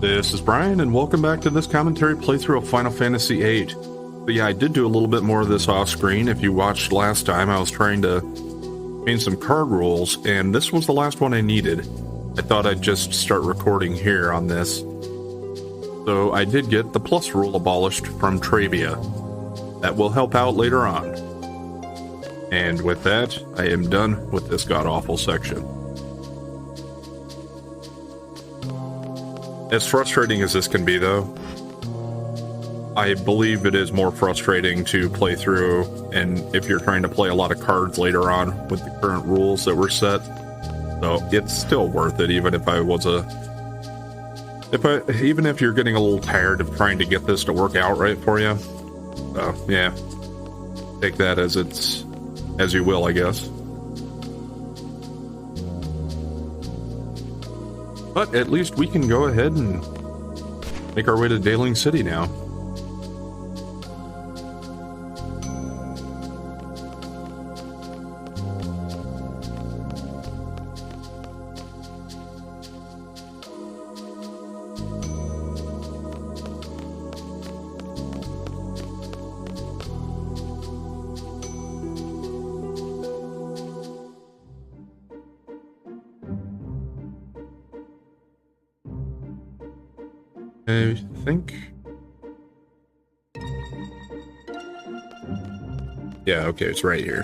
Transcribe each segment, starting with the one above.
This is Brian, and welcome back to this commentary playthrough of Final Fantasy VIII. But yeah, I did do a little bit more of this off-screen. If you watched last time, I was trying to change some card rules, and this was the last one I needed. I thought I'd just start recording here on this. So I did get the plus rule abolished from Travia. That will help out later on. And with that, I am done with this god-awful section. As frustrating as this can be, though, I believe it is more frustrating to play through, and if you're trying to play a lot of cards later on with the current rules that were set. So it's still worth it, even if even if you're getting a little tired of trying to get this to work out right for you. So yeah, take that as you will, I guess. But at least we can go ahead and make our way to Daling City now. I think... yeah, okay, it's right here.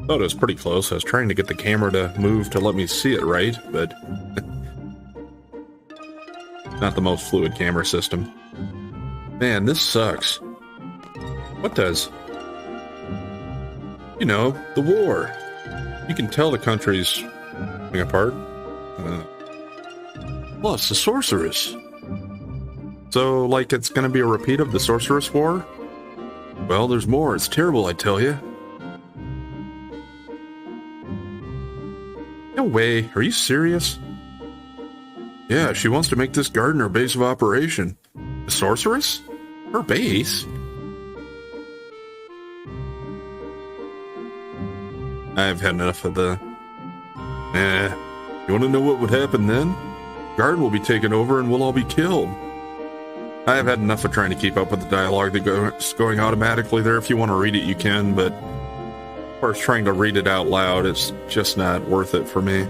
Thought it was pretty close. I was trying to get the camera to move to let me see it right, but... not the most fluid camera system. Man, this sucks. What does? You know, the war. You can tell the country's coming apart. Plus, the Sorceress. So, like, it's gonna be a repeat of the Sorceress War? Well, there's more. It's terrible, I tell you. No way. Are you serious? Yeah, she wants to make this garden her base of operation. The Sorceress? Her base? I've had enough of the... you wanna know what would happen then? Garden will be taken over and we'll all be killed. I have had enough of trying to keep up with the dialogue that's going automatically there. If you want to read it, you can, but as far as trying to read it out loud, it's just not worth it for me.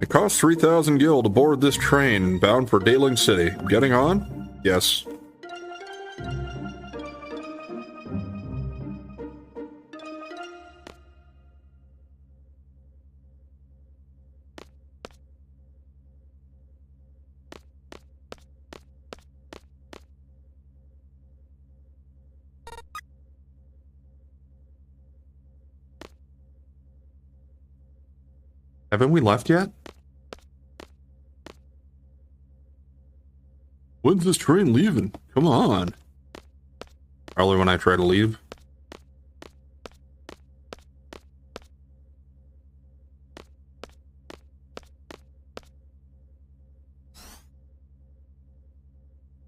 It costs 3,000 gil to board this train bound for Daling City. Getting on? Yes. Haven't we left yet? When's this train leaving? Come on. Early when I try to leave.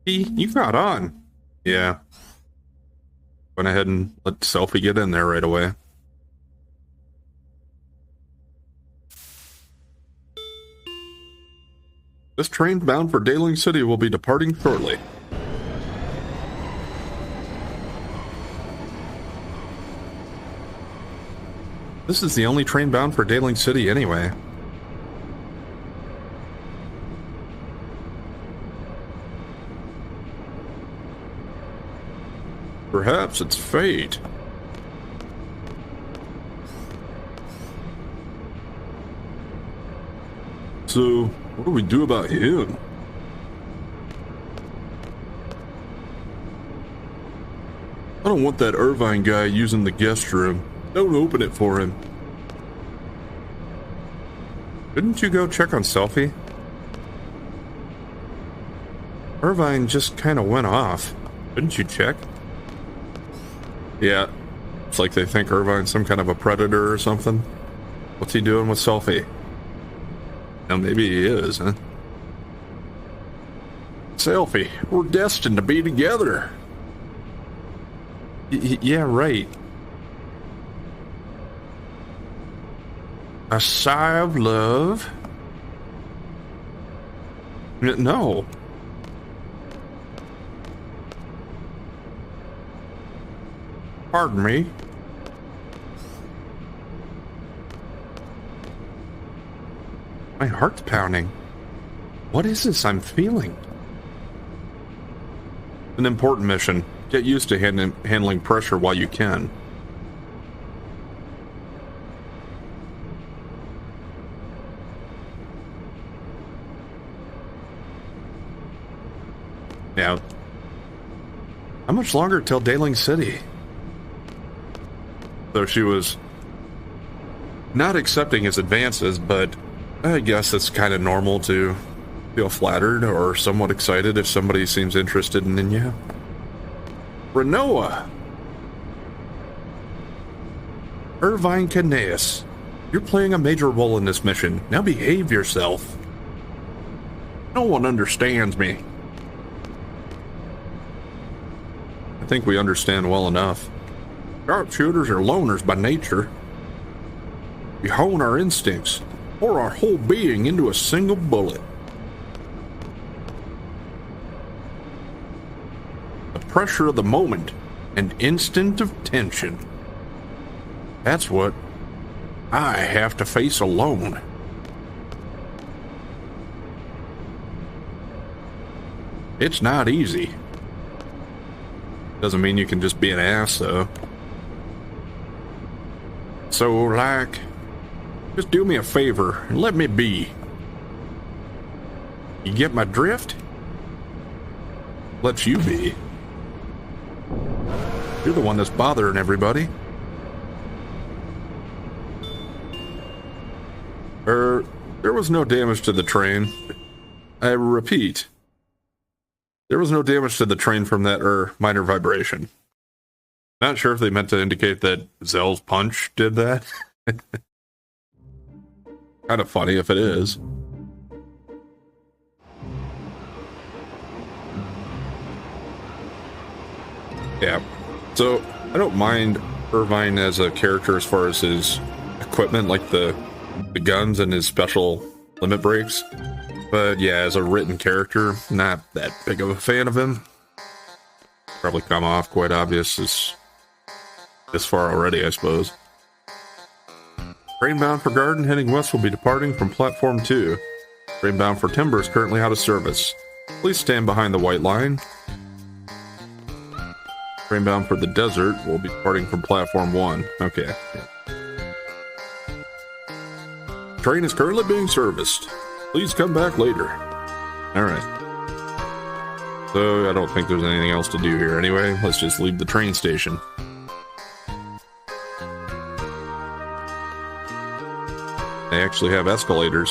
You got on. Yeah. Went ahead and let Selfie get in there right away. This train bound for Daling City will be departing shortly. This is the only train bound for Daling City anyway. Perhaps it's fate. So, what do we do about him? I don't want that Irvine guy using the guest room. Don't open it for him. Didn't you go check on Selfie? Irvine just kind of went off. Didn't you check? Yeah, it's like they think Irvine's some kind of a predator or something. What's he doing with Selfie? Now maybe he is, huh? Selfie, we're destined to be together. Yeah, right. A sigh of love? No. Pardon me. My heart's pounding. What is this I'm feeling? An important mission. Get used to handling pressure while you can. Now, how much longer till Daling City? So she was not accepting his advances, but I guess it's kind of normal to feel flattered or somewhat excited if somebody seems interested in you. Renoa! Irvine Caneus, you're playing a major role in this mission. Now behave yourself. No one understands me. I think we understand well enough. Sharpshooters are loners by nature. We hone our instincts, pour our whole being into a single bullet. The pressure of the moment, an instant of tension. That's what I have to face alone. It's not easy. Doesn't mean you can just be an ass, though. So, like, just do me a favor and let me be. You get my drift? Let you be. You're the one that's bothering everybody. There was no damage to the train. I repeat, there was no damage to the train from that, minor vibration. Not sure if they meant to indicate that Zell's punch did that. Kind of funny if it is. Yeah. So, I don't mind Irvine as a character as far as his equipment, like the guns and his special limit breaks. But yeah, as a written character, not that big of a fan of him. Probably come off quite obvious this far already, I suppose. Train bound for Garden heading west will be departing from platform 2. Train bound for Timber is currently out of service. Please stand behind the white line. Train bound for the desert will be departing from platform 1. Okay. Train is currently being serviced. Please come back later. Alright. So, I don't think there's anything else to do here anyway. Let's just leave the train station. They actually have escalators.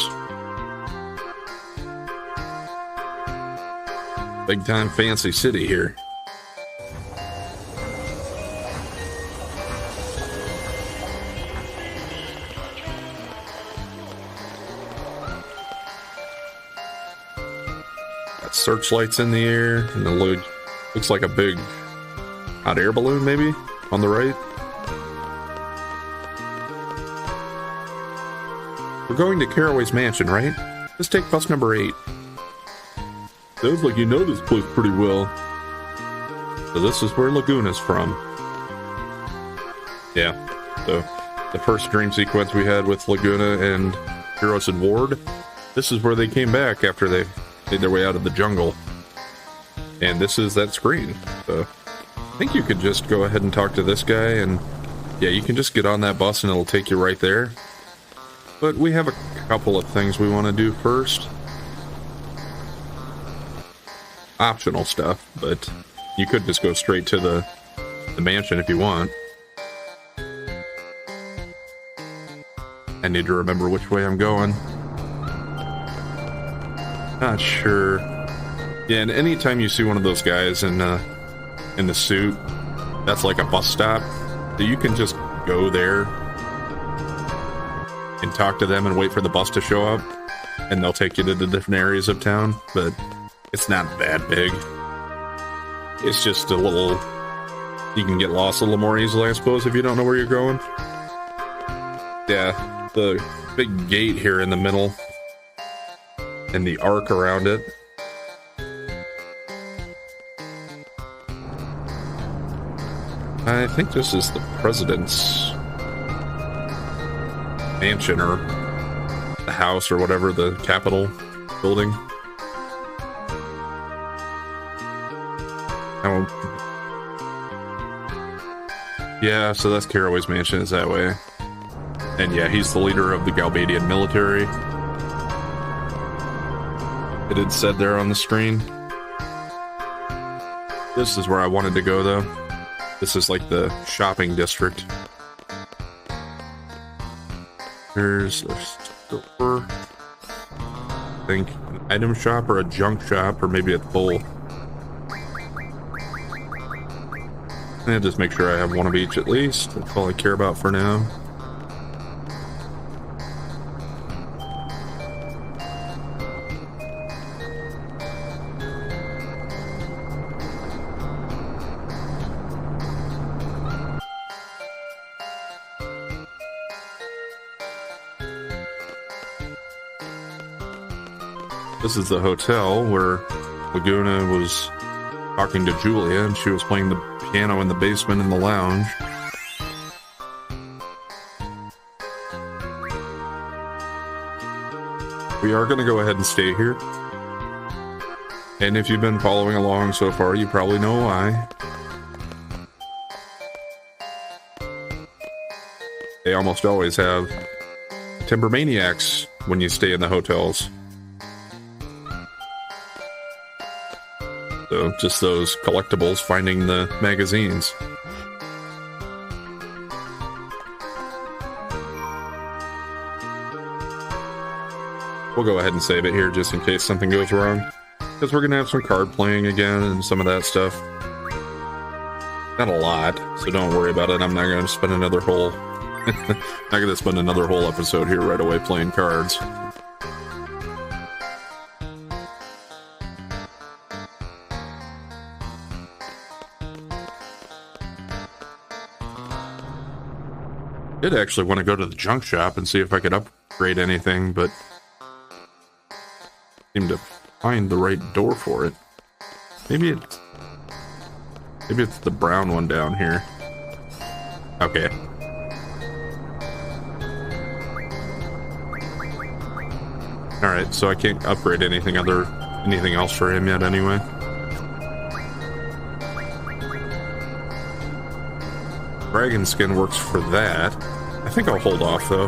Big time fancy city here. Got searchlights in the air, and it looks like a big hot air balloon maybe on the right. We're going to Caraway's mansion, right? Just take bus number 8. Sounds like you know this place pretty well. So this is where Laguna's from. Yeah, so the first dream sequence we had with Laguna and Heroes and Ward, this is where they came back after they made their way out of the jungle. And this is that screen. So I think you could just go ahead and talk to this guy, and yeah, you can just get on that bus and it'll take you right there. But we have a couple of things we want to do first. Optional stuff, but you could just go straight to the mansion if you want. I need to remember which way I'm going. Not sure. Yeah, and anytime you see one of those guys in the suit, that's like a bus stop. So you can just go there and talk to them and wait for the bus to show up, and they'll take you to the different areas of town, but it's not that big. It's just a little... You can get lost a little more easily, I suppose, if you don't know where you're going. Yeah, the big gate here in the middle and the arc around it. I think this is the president's mansion or the house or whatever, the Capitol building. Oh. Yeah, so that's Caraway's mansion is that way. And yeah, he's the leader of the Galbadian military. It had said there on the screen. This is where I wanted to go though. This is like the shopping district. There's a store. I think an item shop or a junk shop, or maybe it's both. And just make sure I have one of each at least. That's all I care about for now. This is the hotel where Laguna was talking to Julia, and she was playing the piano in the basement in the lounge. We are going to go ahead and stay here. And if you've been following along so far, you probably know why. They almost always have timber maniacs when you stay in the hotels. So, just those collectibles finding the magazines. We'll go ahead and save it here just in case something goes wrong. Because we're going to have some card playing again and some of that stuff. Not a lot, so don't worry about it. I'm not going to spend another whole... not going to spend another whole episode here right away playing cards. Did actually want to go to the junk shop and see if I could upgrade anything, but seemed to find the right door for it. Maybe it's the brown one down here. Okay. Alright, so I can't upgrade anything else for him yet anyway. Dragon skin works for that. I think I'll hold off though,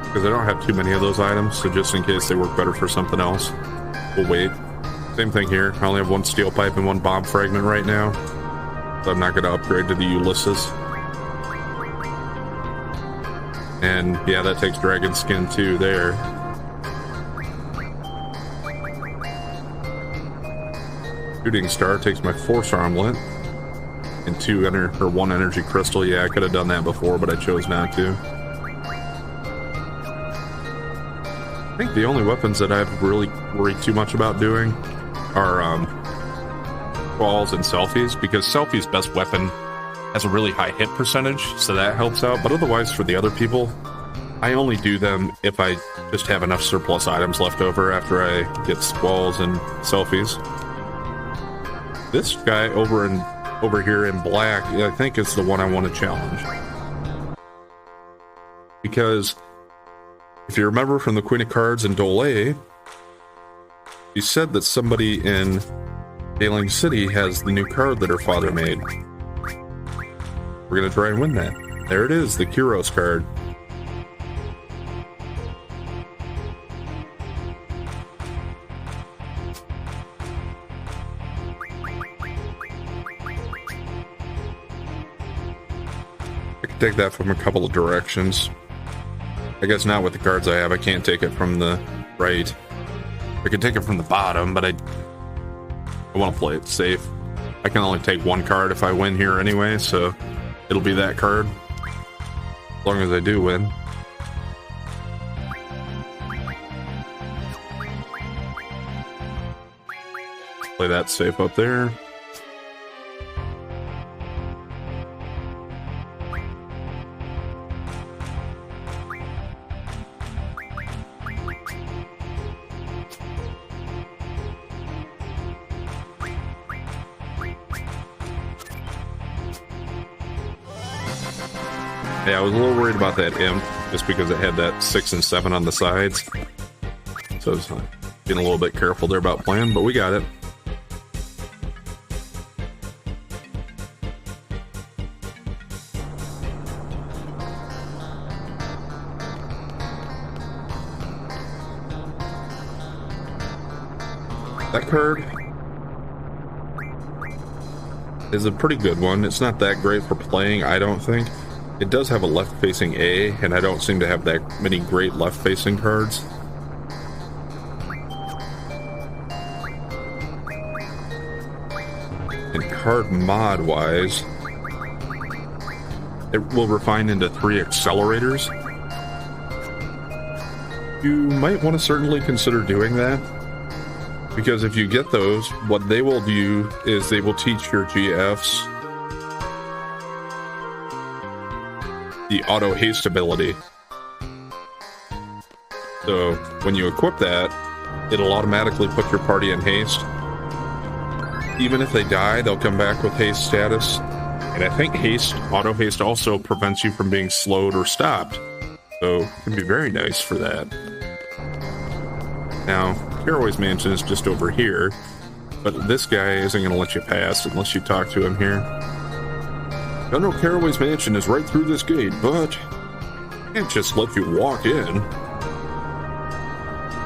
because I don't have too many of those items, so just in case they work better for something else, we'll wait. Same thing here. I only have one steel pipe and one bomb fragment right now, so I'm not going to upgrade to the Ulysses. And yeah, that takes dragon skin too there. Shooting star takes my force armlet. And one energy crystal. Yeah, I could have done that before, but I chose not to. I think the only weapons that I've really worried too much about doing are balls and selfies, because selfie's best weapon has a really high hit percentage, so that helps out. But otherwise, for the other people, I only do them if I just have enough surplus items left over after I get squalls and selfies. This guy over here in black, I think is the one I want to challenge. Because if you remember from the Queen of Cards in Dole, you said that somebody in Ailing City has the new card that her father made. We're going to try and win that. There it is, the Kuros card. Take that from a couple of directions. I guess not with the cards I have. I can't take it from the right. I can take it from the bottom, but I want to play it safe. I can only take one card if I win here anyway, so it'll be that card. As long as I do win. Play that safe up there. Yeah, I was a little worried about that imp, just because it had that 6 and 7 on the sides. So I was being a little bit careful there about playing, but we got it. That card is a pretty good one. It's not that great for playing, I don't think. It does have a left-facing A, and I don't seem to have that many great left-facing cards. And card mod-wise, it will refine into 3 accelerators. You might want to certainly consider doing that, because if you get those, what they will do is they will teach your GFs the auto haste ability. So when you equip that, it'll automatically put your party in haste. Even if they die, they'll come back with haste status. And I think auto haste also prevents you from being slowed or stopped. So it can be very nice for that. Now, Caraway's mansion is just over here, but this guy isn't going to let you pass unless you talk to him here. General Caraway's mansion is right through this gate, but I can't just let you walk in.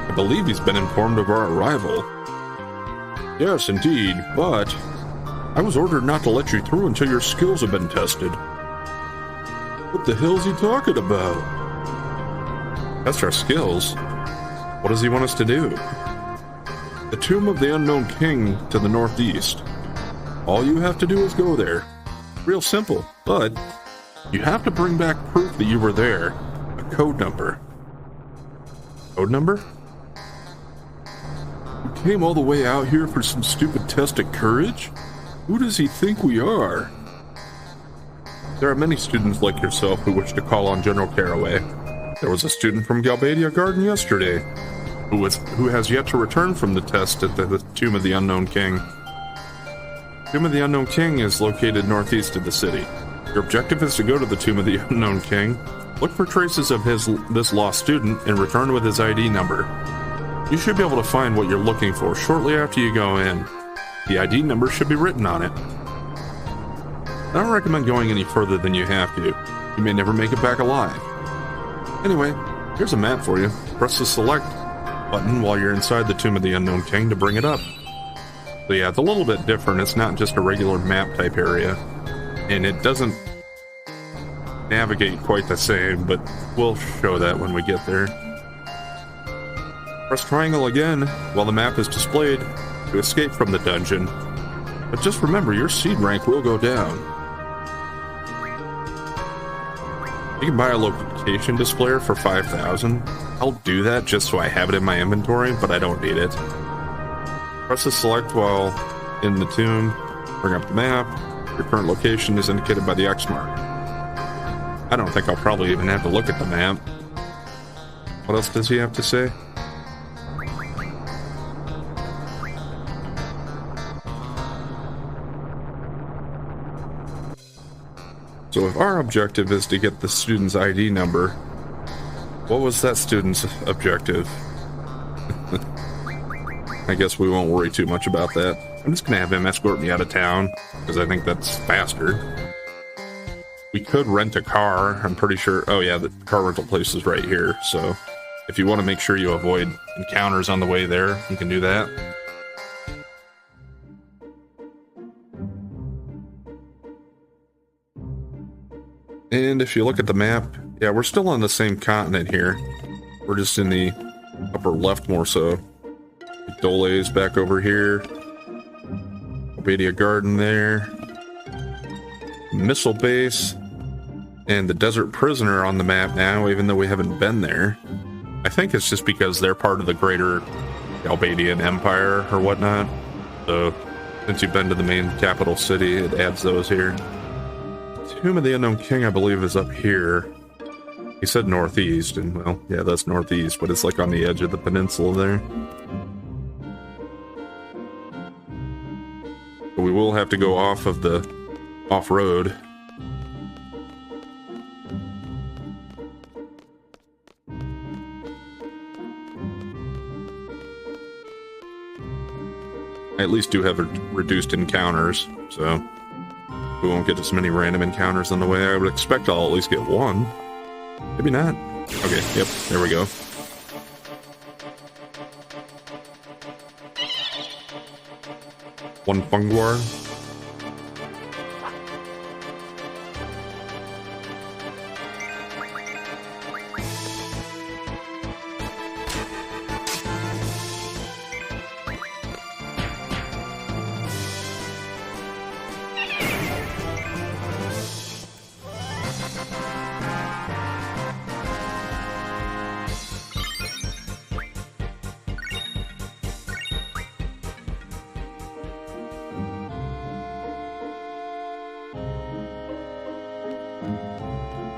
I believe he's been informed of our arrival. Yes, indeed, but I was ordered not to let you through until your skills have been tested. What the hell's he talking about? Test our skills? What does he want us to do? The tomb of the unknown king to the northeast. All you have to do is go there. Real simple, but you have to bring back proof that you were there. A code number. Code number? You came all the way out here for some stupid test of courage? Who does he think we are? There are many students like yourself who wish to call on General Caraway. There was a student from Galbadia Garden yesterday who has yet to return from the test at the Tomb of the Unknown King. Tomb of the Unknown King is located northeast of the city. Your objective is to go to the Tomb of the Unknown King, look for traces of this lost student, and return with his ID number. You should be able to find what you're looking for shortly after you go in. The ID number should be written on it. I don't recommend going any further than you have to. You may never make it back alive. Anyway, here's a map for you. Press the select button while you're inside the Tomb of the Unknown King to bring it up. So yeah, it's a little bit different. It's not just a regular map type area. And it doesn't navigate quite the same, but we'll show that when we get there. Press triangle again while the map is displayed to escape from the dungeon. But just remember, your seed rank will go down. You can buy a location displayer for 5,000. I'll do that just so I have it in my inventory, but I don't need it. Press the select while in the tomb, bring up the map. Your current location is indicated by the X mark. I don't think I'll probably even have to look at the map. What else does he have to say? So if our objective is to get the student's ID number, what was that student's objective? I guess we won't worry too much about that. I'm just gonna have him escort me out of town, because I think that's faster. We could rent a car, I'm pretty sure. Oh yeah, the car rental place is right here, so if you want to make sure you avoid encounters on the way there, you can do that. And if you look at the map, yeah, we're still on the same continent here. We're just in the upper left more so. Dole's back over here. Galbadia Garden there. Missile Base. And the Desert Prisoner on the map now, even though we haven't been there. I think it's just because they're part of the greater Galbadian Empire or whatnot. So, since you've been to the main capital city, it adds those here. Tomb of the Unknown King, I believe, is up here. He said northeast, and well, yeah, that's northeast, but it's like on the edge of the peninsula there. But we will have to go off of the off-road. at least do have reduced encounters, so we won't get as many random encounters on the way. I would expect I'll at least get one. Maybe not. Okay, yep, there we go. One funguar.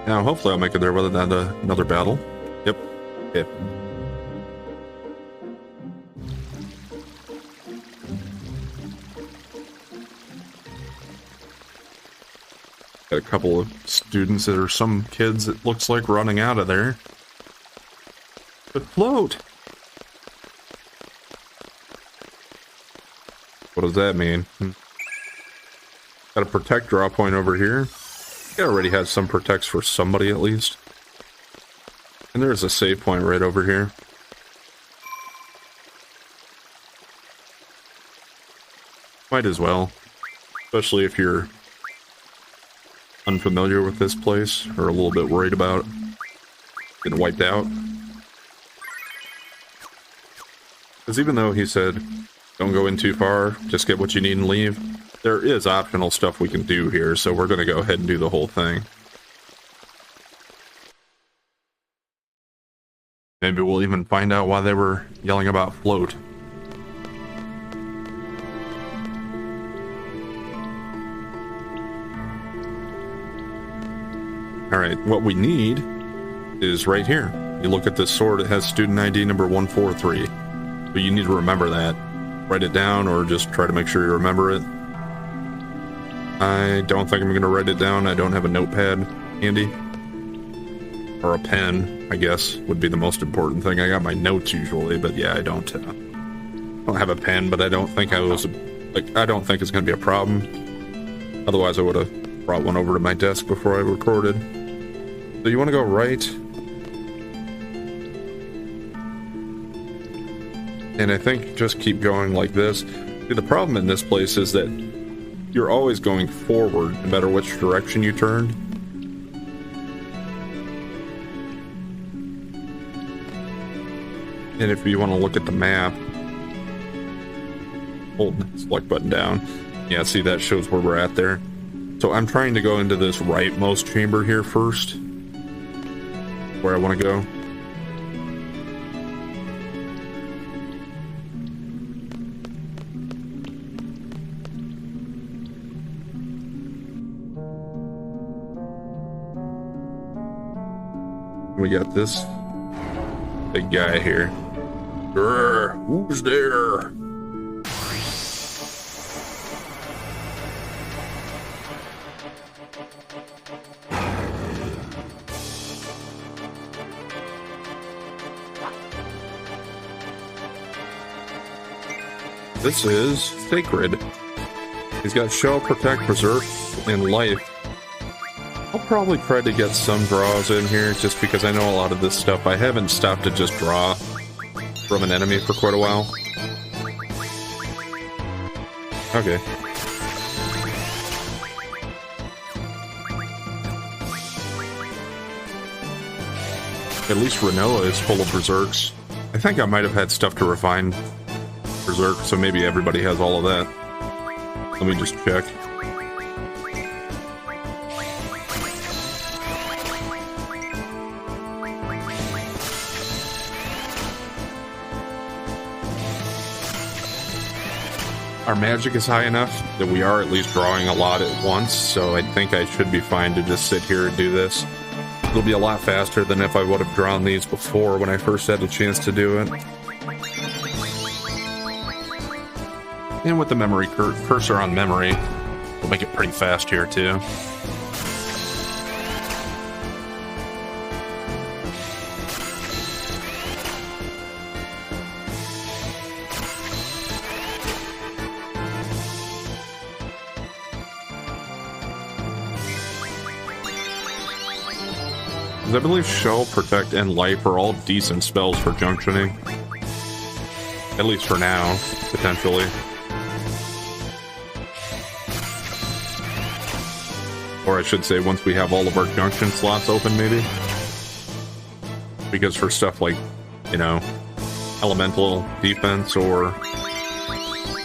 Now, hopefully I'll make it there without another battle. Yep. Okay. Got a couple of students that are some kids, it looks like, running out of there. But float! What does that mean? Got a protect draw point over here. I already had some protects for somebody at least. And there's a save point right over here. Might as well. Especially if you're unfamiliar with this place or a little bit worried about getting wiped out. Because even though he said, don't go in too far, just get what you need and leave, there is optional stuff we can do here, so we're going to go ahead and do the whole thing. Maybe we'll even find out why they were yelling about float. Alright, what we need is right here. You look at this sword, it has student ID number 143. So you need to remember that. Write it down or just try to make sure you remember it. I don't think I'm going to write it down. I don't have a notepad handy. Or a pen, I guess, would be the most important thing. I got my notes usually, but yeah, I don't have a pen, but I don't think I don't think it's going to be a problem. Otherwise, I would have brought one over to my desk before I recorded. So you want to go right. And I think just keep going like this. See, the problem in this place is that you're always going forward, no matter which direction you turn. And if you want to look at the map, hold the select button down. Yeah, see, that shows where we're at there. So I'm trying to go into this rightmost chamber here first, where I want to go. We got this big guy here. Who's there? This is Sacred. He's got Shell, Protect, Preserve, and Life. I'll probably try to get some draws in here, just because I know a lot of this stuff. I haven't stopped to just draw from an enemy for quite a while. Okay. At least Renoa is full of Berserks. I think I might have had stuff to refine Berserk, so maybe everybody has all of that. Let me just check. Our magic is high enough that we are at least drawing a lot at once, so I think I should be fine to just sit here and do this. It'll be a lot faster than if I would have drawn these before when I first had a chance to do it. And with the memory cursor on memory, we'll make it pretty fast here too. Because I believe Shell, Protect, and Life are all decent spells for junctioning. At least for now, potentially. Or I should say, once we have all of our junction slots open, maybe. Because for stuff like, you know, elemental defense or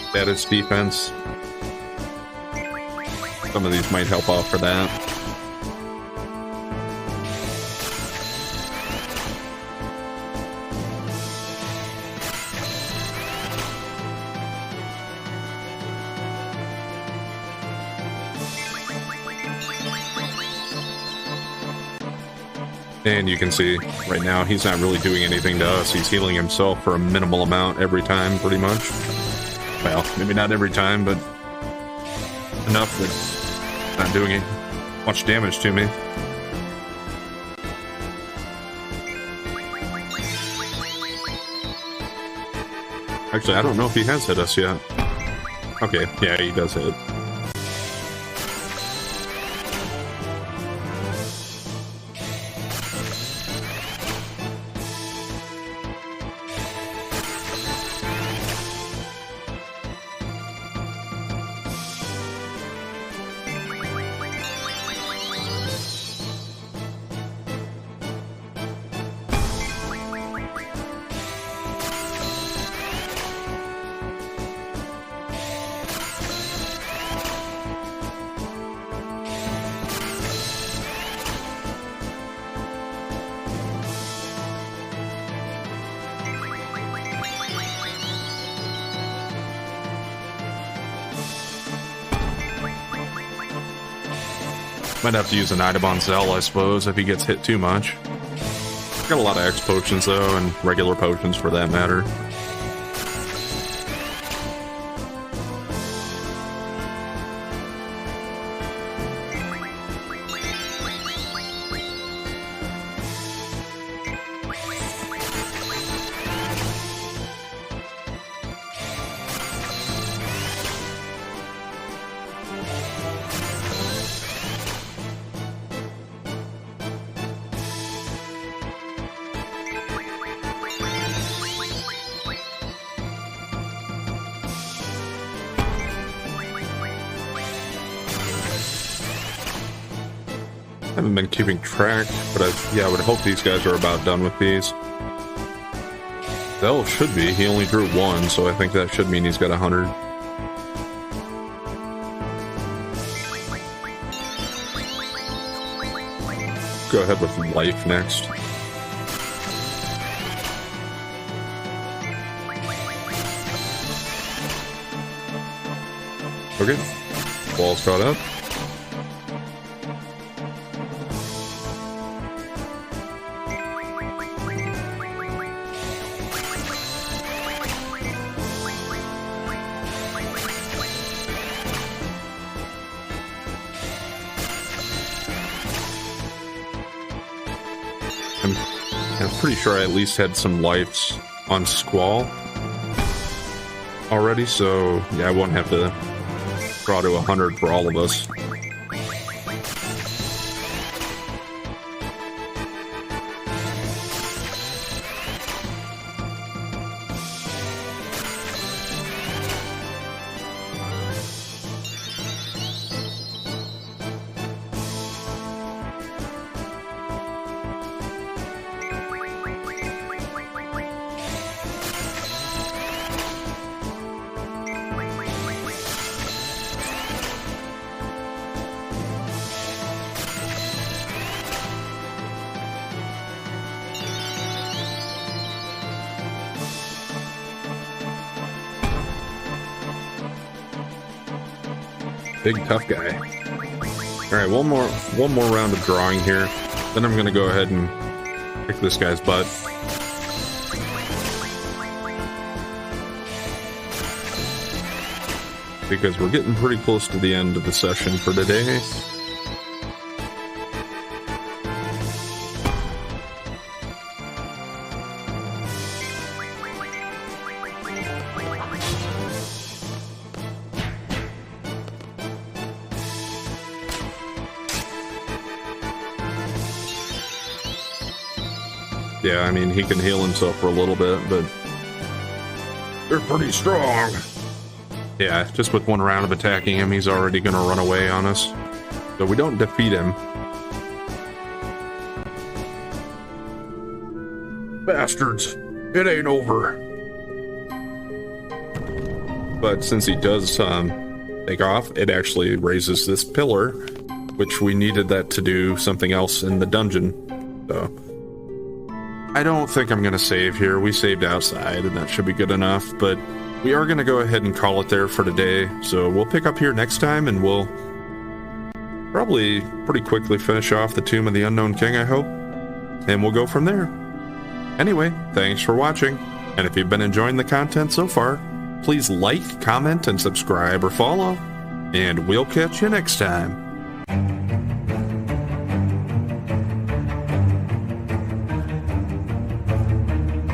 status defense, some of these might help out for that. And you can see right now he's not really doing anything to us. He's healing himself for a minimal amount every time, pretty much. Well, maybe not every time, but enough that it's not doing much damage to me. Actually, I don't know if he has hit us yet. Okay, yeah, he does hit. Might have to use an item on Zell, I suppose, if he gets hit too much. Got a lot of X potions, though, and regular potions for that matter. I haven't been keeping track, but I would hope these guys are about done with these. Zell should be. He only drew one, so I think that should mean he's got 100. Go ahead with Life next. Okay. Ball's caught up. I'm pretty sure I at least had some lives on Squall already, so yeah, I won't have to draw to 100 for all of us. Big tough guy. Alright, one more round of drawing here. Then I'm gonna go ahead and kick this guy's butt. Because we're getting pretty close to the end of the session for today. Yeah, I mean, he can heal himself for a little bit, but they're pretty strong. Yeah, just with one round of attacking him, he's already going to run away on us. So we don't defeat him. Bastards, it ain't over. But since he does take off, it actually raises this pillar, which we needed that to do something else in the dungeon. So I don't think I'm going to save here. We saved outside, and that should be good enough. But we are going to go ahead and call it there for today. So we'll pick up here next time, and we'll probably pretty quickly finish off the Tomb of the Unknown King, I hope. And we'll go from there. Anyway, thanks for watching. And if you've been enjoying the content so far, please like, comment, and subscribe or follow. And we'll catch you next time.